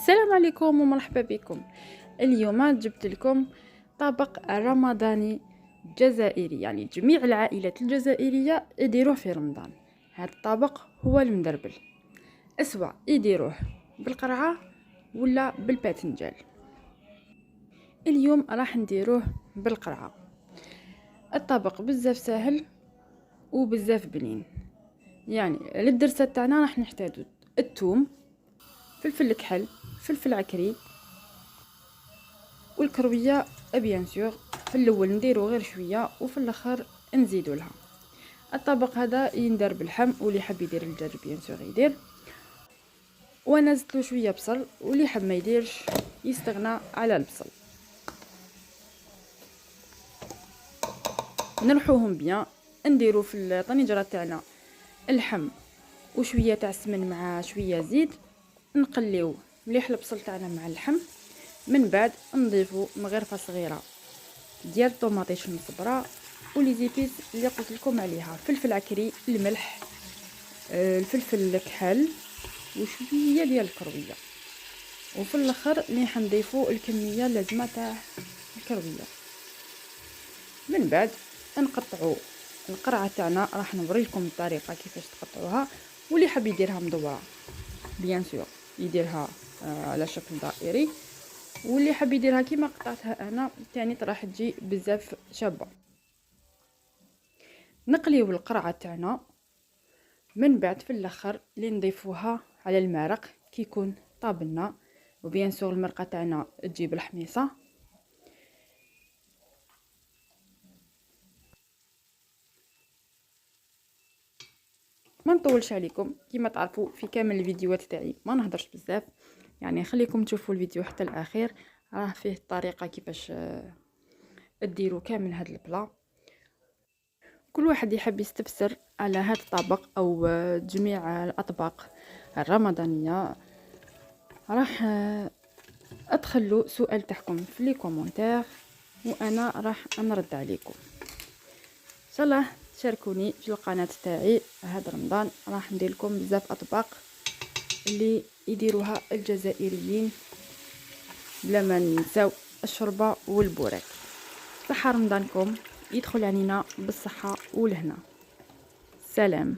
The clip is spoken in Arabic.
السلام عليكم ومرحبا بكم. اليوم جبت لكم طبق رمضاني جزائري، يعني جميع العائلات الجزائرية يديروه في رمضان. هذا الطبق هو المندربل، اسوا يديروه بالقرعة ولا بالباذنجان. اليوم راح نديروه بالقرعة. الطبق بزاف سهل وبزاف بنين، يعني للدرسة تاعنا راح نحتاجو الثوم، فلفل كحل، فلفل عكري، والكرويه بيان سور. في الاول نديرو غير شويه وفي الاخر نزيدو لها. الطبق هذا يندار باللحم، واللي حاب يدير الدجاج بيان سور يدير. وانا زدت شويه بصل، واللي حاب ما يديرش يستغنى على البصل. نرحوهم بيان، نديرو في الطنجره تاعنا اللحم وشويه تاع السمن مع شويه زيت، نقليو مليح البصل تاعنا مع اللحم. من بعد نضيفو مغرفه صغيره ديال الطوماطيش المصبره ولي زيبيس اللي قلت لكم عليها، فلفل عكري، الملح، الفلفل الكحل وشويه ديال الكرويه. وفي الاخر اللي حنضيفو الكميه اللازمه تاع الكرويه. من بعد نقطعوا القرعه تاعنا، راح نوريلكم الطريقه كيفاش تقطعوها. واللي حاب يديرها مدوره بيان سور يديرها على شكل دائري، واللي حاب يديرها كيما قطعتها انا تاني راح تجي بزاف شابه. نقليو القرعه تاعنا، من بعد في الاخر اللي نضيفوها على المرق كي يكون طابلنا، وبيان سور المرقه تاعنا تجيب الحميصه. ما نطولش عليكم، كيما تعرفوا في كامل الفيديوهات تاعي ما نهضرش بزاف، يعني خليكم تشوفوا الفيديو حتى الاخير، راه فيه الطريقه كيفاش ديروا كامل هذا البلا. كل واحد يحب يستفسر على هذا الطبق او جميع الاطباق الرمضانيه، راح ادخلوا سؤال تاعكم في لي كومونتير وانا راح نرد عليكم. ان شاء الله تشاركوني في القناه تاعي. هذا رمضان راح ندير لكم بزاف اطباق اللي يديروها الجزائريين بلا ما ننساو الشوربه والبوراك. صحه رمضانكم يدخل علينا بالصحه والهنا. سلام.